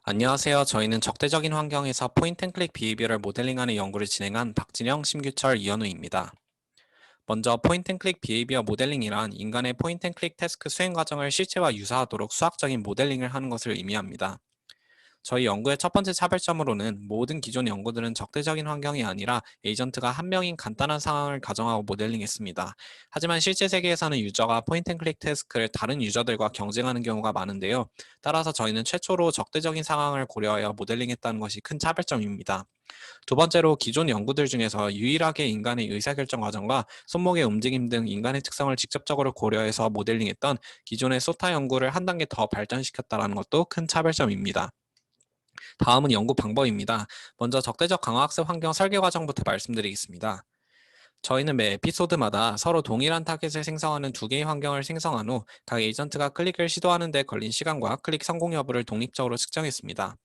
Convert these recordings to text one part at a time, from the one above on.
안녕하세요. 저희는 적대적인 환경에서 포인트 앤 클릭 비헤이비어를 모델링하는 연구를 진행한 박진영, 심규철, 이현우입니다. 먼저 포인트 앤 클릭 비헤이비어 모델링이란 인간의 포인트 앤 클릭 태스크 수행 과정을 실제와 유사하도록 수학적인 모델링을 하는 것을 의미합니다. 저희 연구의 첫 번째 차별점으로는 모든 기존 연구들은 적대적인 환경이 아니라 에이전트가 한 명인 간단한 상황을 가정하고 모델링했습니다. 하지만 실제 세계에서는 유저가 포인트 앤 클릭 태스크를 다른 유저들과 경쟁하는 경우가 많은데요. 따라서 저희는 최초로 적대적인 상황을 고려하여 모델링했다는 것이 큰 차별점입니다. 두 번째로 기존 연구들 중에서 유일하게 인간의 의사결정 과정과 손목의 움직임 등 인간의 특성을 직접적으로 고려해서 모델링했던 기존의 소타 연구를 한 단계 더 발전시켰다는 것도 큰 차별점입니다. 다음은 연구 방법입니다. 먼저 적대적 강화학습 환경 설계 과정부터 말씀드리겠습니다. 저희는 매 에피소드마다 서로 동일한 타겟을 생성하는 두 개의 환경을 생성한 후 각 에이전트가 클릭을 시도하는 데 걸린 시간과 클릭 성공 여부를 독립적으로 측정했습니다.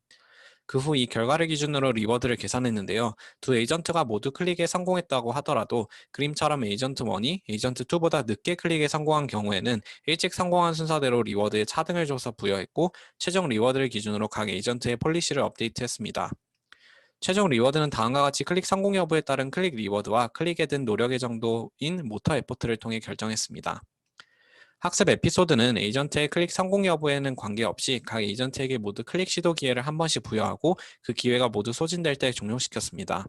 그 후 이 결과를 기준으로 리워드를 계산했는데요. 두 에이전트가 모두 클릭에 성공했다고 하더라도 그림처럼 에이전트 1이 에이전트 2보다 늦게 클릭에 성공한 경우에는 일찍 성공한 순서대로 리워드에 차등을 줘서 부여했고 최종 리워드를 기준으로 각 에이전트의 폴리시를 업데이트했습니다. 최종 리워드는 다음과 같이 클릭 성공 여부에 따른 클릭 리워드와 클릭에 든 노력의 정도인 모터 에포트를 통해 결정했습니다. 학습 에피소드는 에이전트의 클릭 성공 여부에는 관계없이 각 에이전트에게 모두 클릭 시도 기회를 한 번씩 부여하고 그 기회가 모두 소진될 때 종료시켰습니다.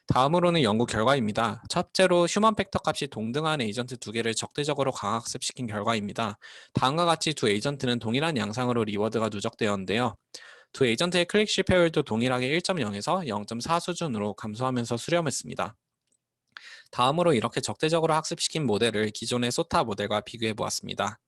다음으로는 연구 결과입니다. 첫째로 휴먼 팩터 값이 동등한 에이전트 두 개를 적대적으로 강학습시킨 결과입니다. 다음과 같이 두 에이전트는 동일한 양상으로 리워드가 누적되었는데요. 두 에이전트의 클릭 실패율도 동일하게 1.0에서 0.4 수준으로 감소하면서 수렴했습니다. 다음으로 이렇게 적대적으로 학습시킨 모델을 기존의 소타 모델과 비교해 보았습니다.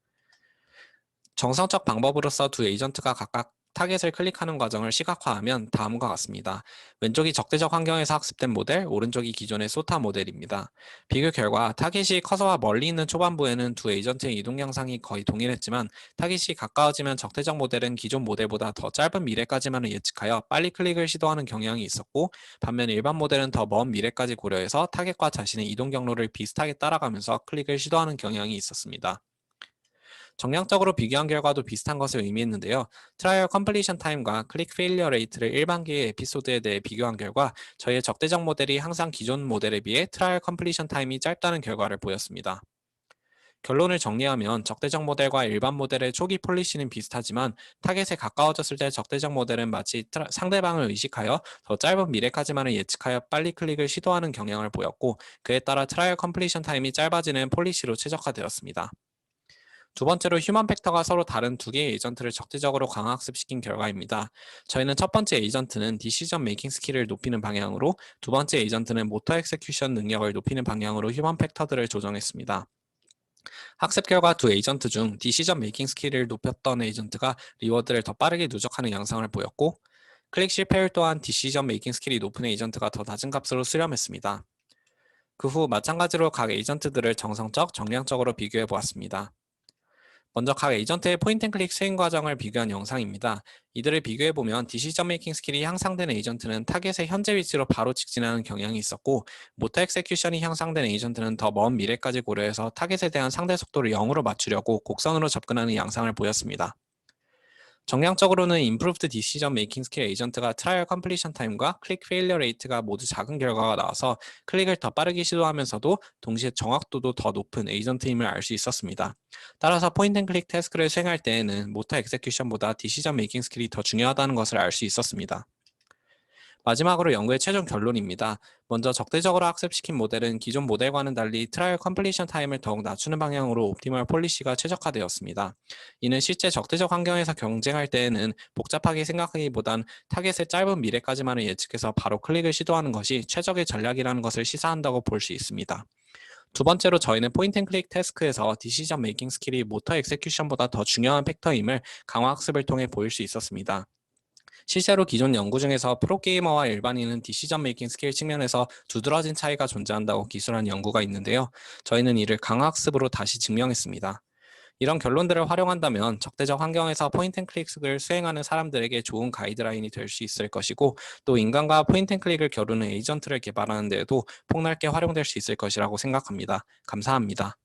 정상적 방법으로서 두 에이전트가 각각 타겟을 클릭하는 과정을 시각화하면 다음과 같습니다. 왼쪽이 적대적 환경에서 학습된 모델, 오른쪽이 기존의 소타 모델입니다. 비교 결과 타겟이 커서와 멀리 있는 초반부에는 두 에이전트의 이동 양상이 거의 동일했지만 타겟이 가까워지면 적대적 모델은 기존 모델보다 더 짧은 미래까지만을 예측하여 빨리 클릭을 시도하는 경향이 있었고 반면 일반 모델은 더 먼 미래까지 고려해서 타겟과 자신의 이동 경로를 비슷하게 따라가면서 클릭을 시도하는 경향이 있었습니다. 정량적으로 비교한 결과도 비슷한 것을 의미했는데요. 트라이얼 컴플리션 타임과 클릭 페일리어 레이트를 일반계의 에피소드에 대해 비교한 결과 저희의 적대적 모델이 항상 기존 모델에 비해 트라이얼 컴플리션 타임이 짧다는 결과를 보였습니다. 결론을 정리하면 적대적 모델과 일반 모델의 초기 폴리시는 비슷하지만 타겟에 가까워졌을 때 적대적 모델은 마치 상대방을 의식하여 더 짧은 미래까지만을 예측하여 빨리 클릭을 시도하는 경향을 보였고 그에 따라 트라이얼 컴플리션 타임이 짧아지는 폴리시로 최적화되었습니다. 두 번째로 휴먼 팩터가 서로 다른 두 개의 에이전트를 적대적으로 강학습시킨 결과입니다. 저희는 첫 번째 에이전트는 디시전 메이킹 스킬을 높이는 방향으로 두 번째 에이전트는 모터 엑세큐션 능력을 높이는 방향으로 휴먼 팩터들을 조정했습니다. 학습 결과 두 에이전트 중 디시전 메이킹 스킬을 높였던 에이전트가 리워드를 더 빠르게 누적하는 양상을 보였고 클릭 실패율 또한 디시전 메이킹 스킬이 높은 에이전트가 더 낮은 값으로 수렴했습니다. 그 후 마찬가지로 각 에이전트들을 정성적, 정량적으로 비교해 보았습니다. 먼저 각 에이전트의 포인트 앤 클릭 수행 과정을 비교한 영상입니다. 이들을 비교해보면 디시전 메이킹 스킬이 향상된 에이전트는 타겟의 현재 위치로 바로 직진하는 경향이 있었고 모터 엑세큐션이 향상된 에이전트는 더 먼 미래까지 고려해서 타겟에 대한 상대 속도를 0으로 맞추려고 곡선으로 접근하는 양상을 보였습니다. 정량적으로는 Improved Decision Making Skill 에이전트가 트라이얼 컴플리션 타임과 클릭 페일리어 레이트가 모두 작은 결과가 나와서 클릭을 더 빠르게 시도하면서도 동시에 정확도도 더 높은 에이전트임을 알 수 있었습니다. 따라서 포인트 앤 클릭 태스크를 수행할 때에는 모터 엑세큐션보다 디시전 메이킹 스킬이 더 중요하다는 것을 알 수 있었습니다. 마지막으로 연구의 최종 결론입니다. 먼저 적대적으로 학습시킨 모델은 기존 모델과는 달리 트라이얼 컴플리션 타임을 더욱 낮추는 방향으로 옵티멀 폴리시가 최적화되었습니다. 이는 실제 적대적 환경에서 경쟁할 때에는 복잡하게 생각하기보단 타겟의 짧은 미래까지만을 예측해서 바로 클릭을 시도하는 것이 최적의 전략이라는 것을 시사한다고 볼 수 있습니다. 두 번째로 저희는 포인트 앤 클릭 태스크에서 디시전 메이킹 스킬이 모터 엑세큐션보다 더 중요한 팩터임을 강화 학습을 통해 보일 수 있었습니다. 실제로 기존 연구 중에서 프로게이머와 일반인은 디시전 메이킹 스킬 측면에서 두드러진 차이가 존재한다고 기술한 연구가 있는데요. 저희는 이를 강학습으로 다시 증명했습니다. 이런 결론들을 활용한다면 적대적 환경에서 포인트 앤 클릭을 수행하는 사람들에게 좋은 가이드라인이 될 수 있을 것이고 또 인간과 포인트 앤 클릭을 겨루는 에이전트를 개발하는 데에도 폭넓게 활용될 수 있을 것이라고 생각합니다. 감사합니다.